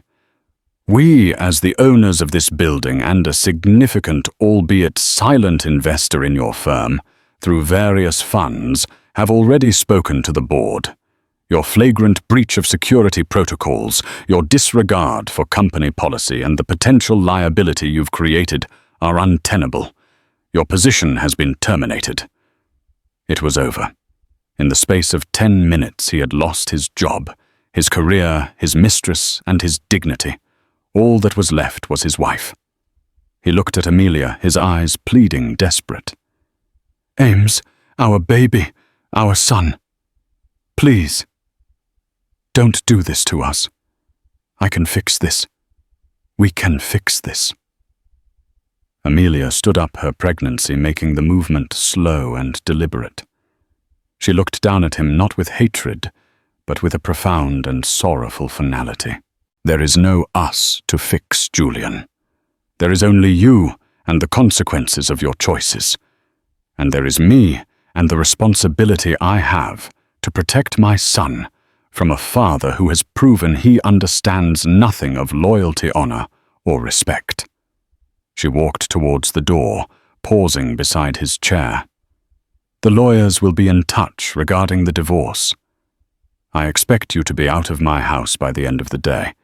we, as the owners of this building and a significant, albeit silent investor in your firm, through various funds, have already spoken to the board. Your flagrant breach of security protocols, your disregard for company policy, and the potential liability you've created are untenable. Your position has been terminated. It was over. In the space of 10 minutes, he had lost his job, his career, his mistress, and his dignity. All that was left was his wife. He looked at Amelia, his eyes pleading, desperate. Ames, our baby, our son. Please, don't do this to us. I can fix this. We can fix this. Amelia stood up, her pregnancy making the movement slow and deliberate. She looked down at him not with hatred, but with a profound and sorrowful finality. There is no us to fix, Julian. There is only you and the consequences of your choices. And there is me and the responsibility I have to protect my son from a father who has proven he understands nothing of loyalty, honor, or respect. She walked towards the door, pausing beside his chair. The lawyers will be in touch regarding the divorce. I expect you to be out of my house by the end of the day.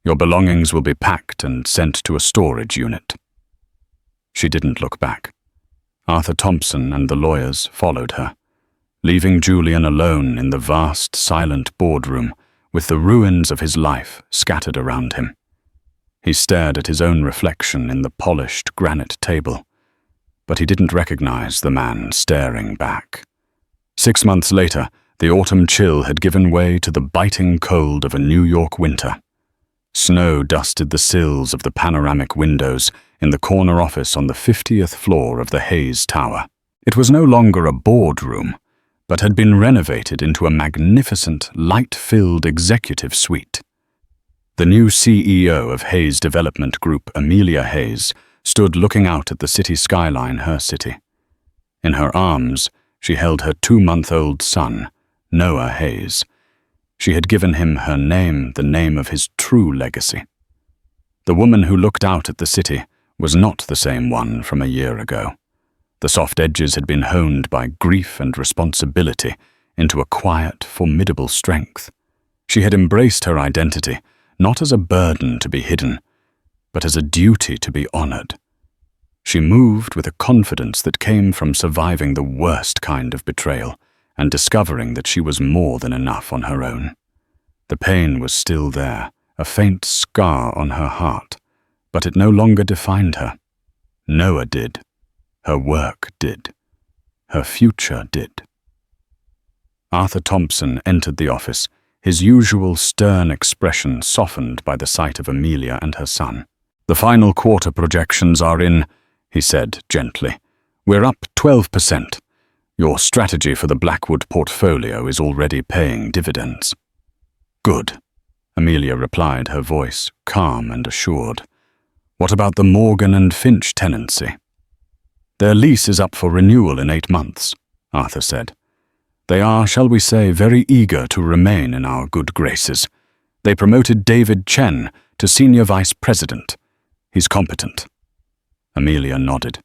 Your belongings will be packed and sent to a storage unit. She didn't look back. Arthur Thompson and the lawyers followed her, leaving Julian alone in the vast, silent boardroom with the ruins of his life scattered around him. He stared at his own reflection in the polished granite table, but he didn't recognize the man staring back. 6 months later, the autumn chill had given way to the biting cold of a New York winter. Snow dusted the sills of the panoramic windows in the corner office on the 50th floor of the Hayes Tower. It was no longer a boardroom, but had been renovated into a magnificent, light-filled executive suite. The new CEO of Hayes Development Group, Amelia Hayes, stood looking out at the city skyline, her city. In her arms, she held her 2-month-old son, Noah Hayes. She had given him her name, the name of his true legacy. The woman who looked out at the city was not the same one from a year ago. The soft edges had been honed by grief and responsibility into a quiet, formidable strength. She had embraced her identity, not as a burden to be hidden, but as a duty to be honored. She moved with a confidence that came from surviving the worst kind of betrayal and discovering that she was more than enough on her own. The pain was still there, a faint scar on her heart, but it no longer defined her. Noah did. Her work did. Her future did. Arthur Thompson entered the office, his usual stern expression softened by the sight of Amelia and her son. The final quarter projections are in, he said gently. We're up 12%. Your strategy for the Blackwood portfolio is already paying dividends. Good, Amelia replied, her voice calm and assured. What about the Morgan and Finch tenancy? Their lease is up for renewal in 8 months, Arthur said. They are, shall we say, very eager to remain in our good graces. They promoted David Chen to senior vice president. He's competent. Amelia nodded.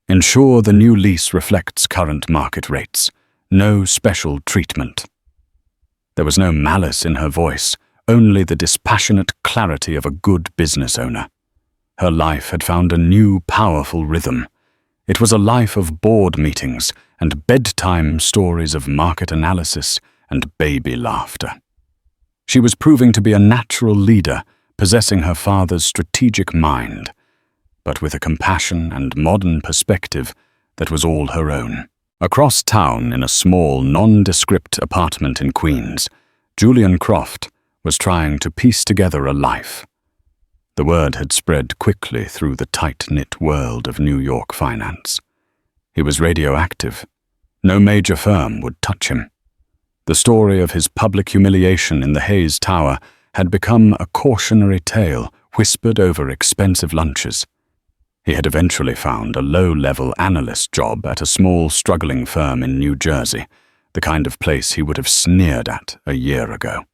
Ensure the new lease reflects current market rates. No special treatment. There was no malice in her voice, only the dispassionate clarity of a good business owner. Her life had found a new, powerful rhythm. It was a life of board meetings and bedtime stories of market analysis and baby laughter. She was proving to be a natural leader, possessing her father's strategic mind, but with a compassion and modern perspective that was all her own. Across town, in a small, nondescript apartment in Queens, Julian Croft was trying to piece together a life. The word had spread quickly through the tight-knit world of New York finance. He was radioactive. No major firm would touch him. The story of his public humiliation in the Hayes Tower had become a cautionary tale whispered over expensive lunches. He had eventually found a low-level analyst job at a small, struggling firm in New Jersey, the kind of place he would have sneered at a year ago.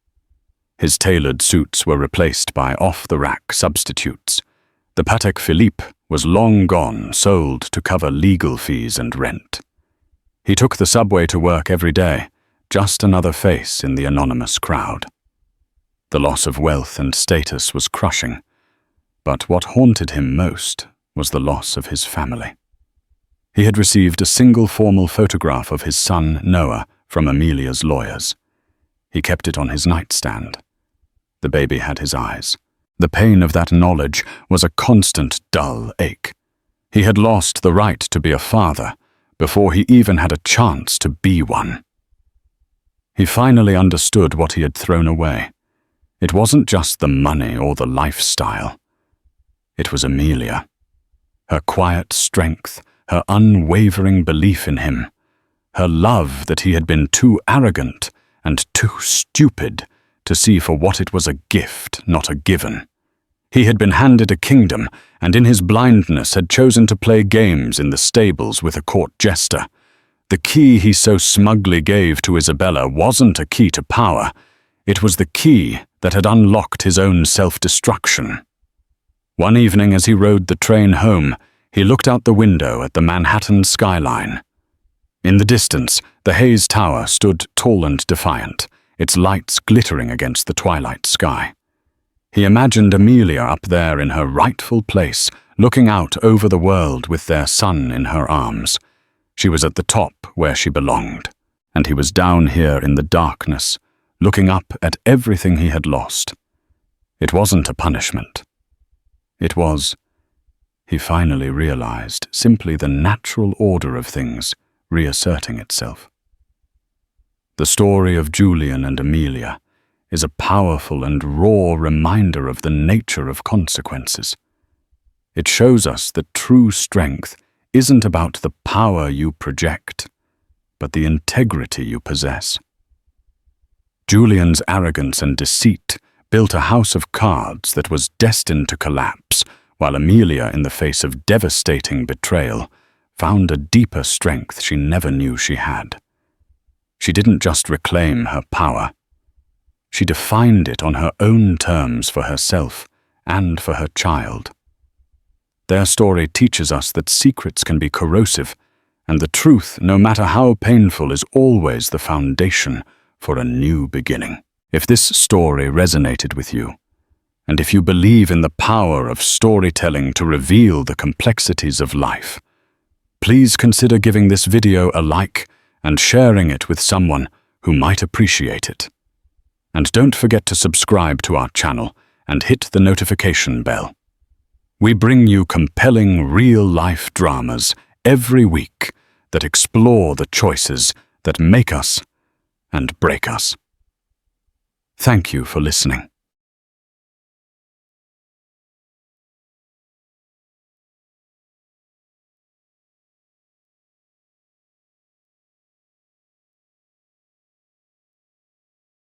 His tailored suits were replaced by off-the-rack substitutes. The Patek Philippe was long gone, sold to cover legal fees and rent. He took the subway to work every day, just another face in the anonymous crowd. The loss of wealth and status was crushing, but what haunted him most was the loss of his family. He had received a single formal photograph of his son, Noah, from Amelia's lawyers. He kept it on his nightstand. The baby had his eyes. The pain of that knowledge was a constant, dull ache. He had lost the right to be a father before he even had a chance to be one. He finally understood what he had thrown away. It wasn't just the money or the lifestyle. It was Amelia. Her quiet strength, her unwavering belief in him, her love that he had been too arrogant and too stupid to see for what it was, a gift, not a given. He had been handed a kingdom, and in his blindness had chosen to play games in the stables with a court jester. The key he so smugly gave to Isabella wasn't a key to power. It was the key that had unlocked his own self-destruction. One evening as he rode the train home, he looked out the window at the Manhattan skyline. In the distance, the Hayes Tower stood tall and defiant, its lights glittering against the twilight sky. He imagined Amelia up there in her rightful place, looking out over the world with their son in her arms. She was at the top where she belonged, and he was down here in the darkness, looking up at everything he had lost. It wasn't a punishment. It was, he finally realized, simply the natural order of things reasserting itself. The story of Julian and Amelia is a powerful and raw reminder of the nature of consequences. It shows us that true strength isn't about the power you project, but the integrity you possess. Julian's arrogance and deceit built a house of cards that was destined to collapse, while Amelia, in the face of devastating betrayal, found a deeper strength she never knew she had. She didn't just reclaim her power. She defined it on her own terms for herself and for her child. Their story teaches us that secrets can be corrosive, and the truth, no matter how painful, is always the foundation for a new beginning. If this story resonated with you, and if you believe in the power of storytelling to reveal the complexities of life, please consider giving this video a like and sharing it with someone who might appreciate it. And don't forget to subscribe to our channel and hit the notification bell. We bring you compelling real-life dramas every week that explore the choices that make us and break us. Thank you for listening.